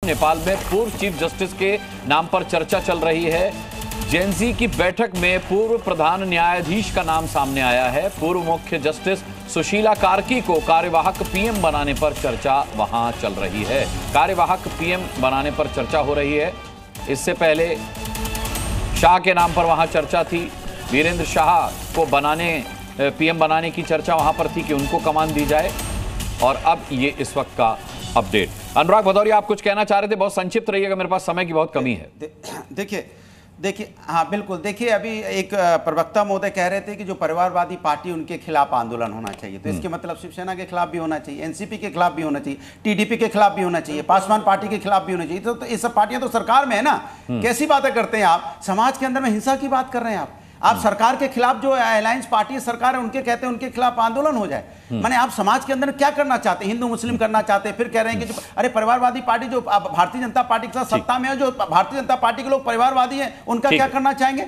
नेपाल में पूर्व chief justice के नाम पर चर्चा चल रही है। जेएनजी की बैठक में पूर्व प्रधान न्यायाधीश का नाम सामने आया है। पूर्व मुख्य जस्टिस सुशीला कार्की को कार्यवाहक पीएम बनाने पर चर्चा वहां चल रही है। कार्यवाहक पीएम बनाने पर चर्चा हो रही है। इससे पहले शाह के नाम पर वहां चर्चा थी। वीरेंद्र शाह को पीएम बनाने की चर्चा वहां पर थी कि उनको कमान दी जाए। और अब ये इस वक्त का अपडेट। अनुराग भदौरिया, आप कुछ कहना चाह रहे थे, बहुत संक्षिप्त रहिएगा, मेरे पास समय की बहुत कमी है। देखिए हाँ बिल्कुल। देखिए अभी एक प्रवक्ता महोदय कह रहे थे कि जो परिवारवादी पार्टी उनके खिलाफ आंदोलन होना चाहिए, तो इसके मतलब शिवसेना के खिलाफ भी होना चाहिए, एनसीपी के खिलाफ भी होना चाहिए, टीडीपी के खिलाफ भी होना चाहिए, पासवान पार्टी के खिलाफ भी होना चाहिए। तो ये सब पार्टियां तो सरकार में है ना। कैसी बातें करते हैं आप? समाज के अंदर में हिंसा की बात कर रहे हैं आप सरकार के खिलाफ जो अलायंस पार्टी सरकार है उनके कहते हैं उनके खिलाफ आंदोलन हो जाए। माने आप समाज के अंदर क्या करना चाहते हैं? हिंदू मुस्लिम करना चाहते हैं, फिर कह रहे हैं कि जो अरे परिवारवादी पार्टी जो भारतीय जनता पार्टी के साथ सत्ता में है, जो भारतीय जनता पार्टी के लोग परिवारवादी हैं, उनका क्या करना चाहेंगे?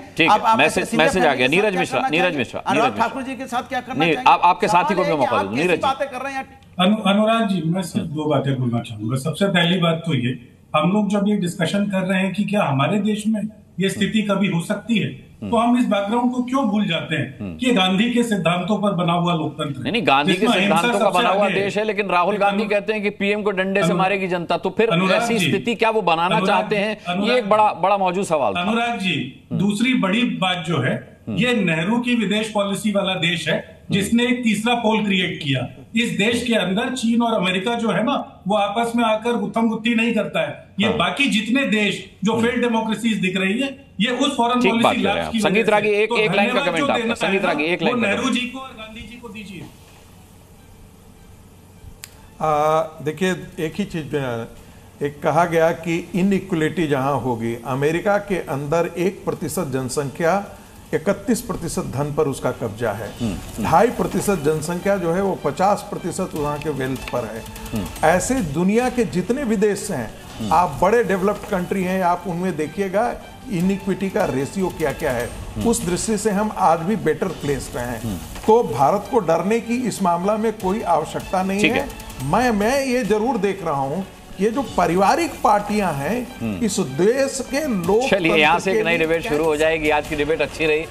मैसेज आ गया। नीरज मिश्रा अनुराग ठाकुर जी के साथ क्या करना चाहेंगे? आपके साथी को भी मौका दूं। नीरज बातें कर रहे हैं। अनुराग जी, मैं सिर्फ दो बातें बोलना चाहूंगा। सबसे पहली बात तो ये, हम लोग जब ये डिस्कशन कर रहे हैं कि क्या हमारे देश में ये स्थिति कभी हो सकती है, तो हम इस बैकग्राउंड को क्यों भूल जाते हैं कि गांधी के सिद्धांतों पर बना हुआ लोकतंत्र। नहीं, गांधी के सिद्धांतों का बना हुआ देश है, लेकिन राहुल गांधी कहते हैं कि पीएम को डंडे से मारेगी जनता। तो फिर ऐसी स्थिति क्या वो बनाना चाहते हैं? ये एक बड़ा मौजूद सवाल था। अनुराग जी, दूसरी बड़ी बात जो है, ये नेहरू की विदेश पॉलिसी वाला देश है जिसने एक तीसरा पोल क्रिएट किया। इस देश के अंदर चीन और अमेरिका जो है ना, वो आपस में आकर गुत्थम गुत्ती नहीं करता है। ये बाकी जितने देश जो फेल्ड डेमोक्रेसीज दिख रही है, ये उस फॉरेन पॉलिसी लैब्स की। संगीत रागी, एक लाइन का कमेंट आपका। संगीत रागी, एक लाइन। नेहरू जी को और गांधी जी को दीजिए। देखिए, एक ही चीज एक कहा गया कि इनइक्वलिटी जहां होगी, अमेरिका के अंदर 1% जनसंख्या 31% धन पर उसका कब्जा है। 2.5% जनसंख्या जो है वो 50% वहां के वेल्थ पर है। ऐसे दुनिया के जितने भी देश हैं, आप बड़े डेवलप्ड कंट्री हैं, आप उनमें देखिएगा इनइक्विटी का रेशियो क्या क्या है। उस दृष्टि से हम आज भी बेटर प्लेस्ड हैं। तो भारत को डरने की इस मामला में कोई आवश्यकता नहीं है। मैं ये जरूर देख रहा हूं, ये जो पारिवारिक पार्टियां हैं, इस देश के लोग, चलिए यहां से एक नई डिबेट शुरू हो जाएगी। आज की डिबेट अच्छी रही।